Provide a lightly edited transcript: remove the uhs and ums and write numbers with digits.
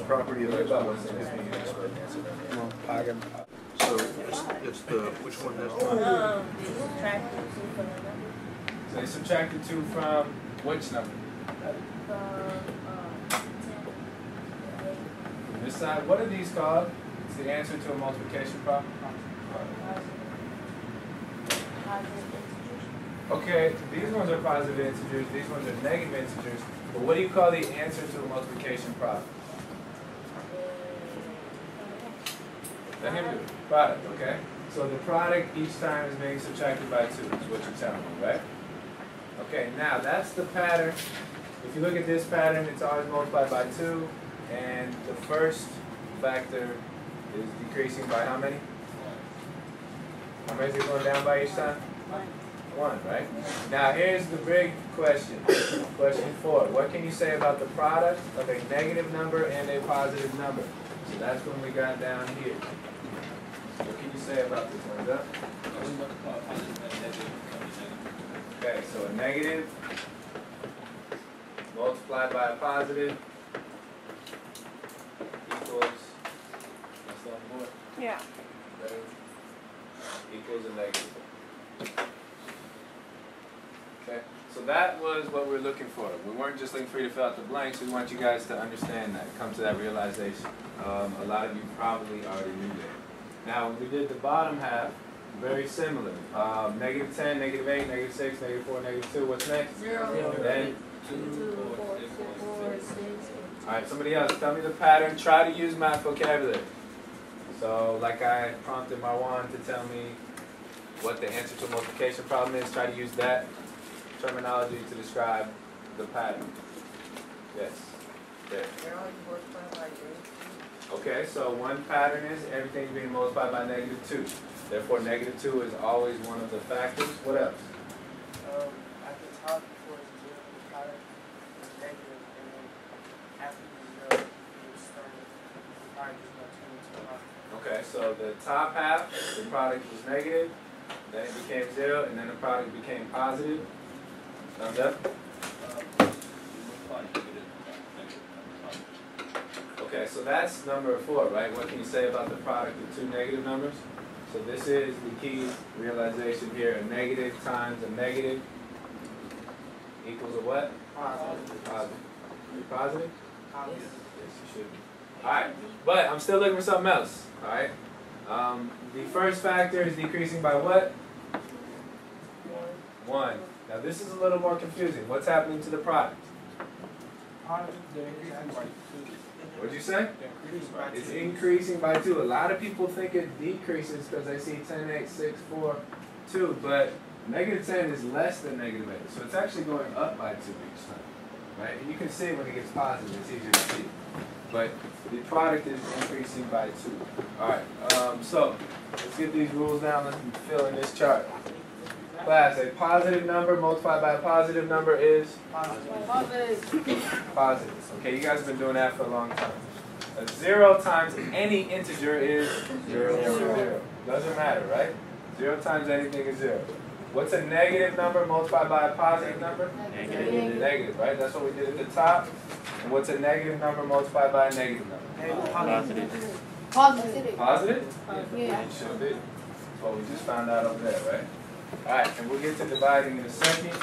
property of X plus is being expressed. So it's the, which one has the? So they subtracted 2 from which number? From this side. What are these called? It's the answer to a multiplication problem. Okay, these ones are positive integers, these ones are negative integers, but what do you call the answer to a multiplication problem? Let him do it. Product, okay? So the product each time is being subtracted by 2, is what you're telling me, right? Okay, now that's the pattern. If you look at this pattern, it's always multiplied by 2, and the first factor is decreasing by how many? How many is it going down by each time? 1, right? Now here's the big question. Question 4. What can you say about the product of a negative number and a positive number? So that's when we got down here. What can you say about this one, Doug? Okay, so a negative multiplied by a positive equals, what's on the board? Yeah. Ready? Equals a negative. Okay, so that was what we're looking for. We weren't just looking for you to fill out the blanks. We want you guys to understand that, come to that realization. A lot of you probably already knew that. Now, when we did the bottom half, very similar. Negative 10, negative 8, negative 6, negative 4, negative 2. What's next? 0. Then 2, 4, 6. All right, somebody else, tell me the pattern. Try to use math vocabulary. So, like I prompted Marwan to tell me what the answer to a multiplication problem is, try to use that terminology to describe the pattern. Yes. There. Okay, so one pattern is everything's being multiplied by negative 2. Therefore, negative 2 is always one of the factors. What else? At the top, before it's 0, the product is negative, and then after the 0, it's starting. The product is going to turn into a positive. Okay, so the top half, the product was negative, then it became 0, and then the product became positive. Thumbs up? Okay, so that's number 4, right? What can you say about the product of 2 negative numbers? So this is the key realization here. A negative times a negative equals a what? Positive. Positive. Are you positive? Positive. Yes, you should be. Alright, but I'm still looking for something else. Alright? The first factor is decreasing by what? 1. Now this is a little more confusing. What's happening to the product? What'd you say? It's increasing by 2. A lot of people think it decreases because they see 10, 8, 6, 4, 2, but negative 10 is less than negative 8. So it's actually going up by 2 each time. Right? And you can see when it gets positive, it's easier to see. But the product is increasing by 2. Alright, so let's get these rules down. Let's fill in this chart. Class, a positive number multiplied by a positive number is? Positive. Okay, you guys have been doing that for a long time. A 0 times any integer is 0, 0. Doesn't matter, right? 0 times anything is 0. What's a negative number multiplied by a positive number? Negative, right? That's what we did at the top. And what's a negative number multiplied by a negative number? Positive. Positive? Yeah. It should be. That's what we just found out over there, right? Alright, and we'll get to dividing in a second.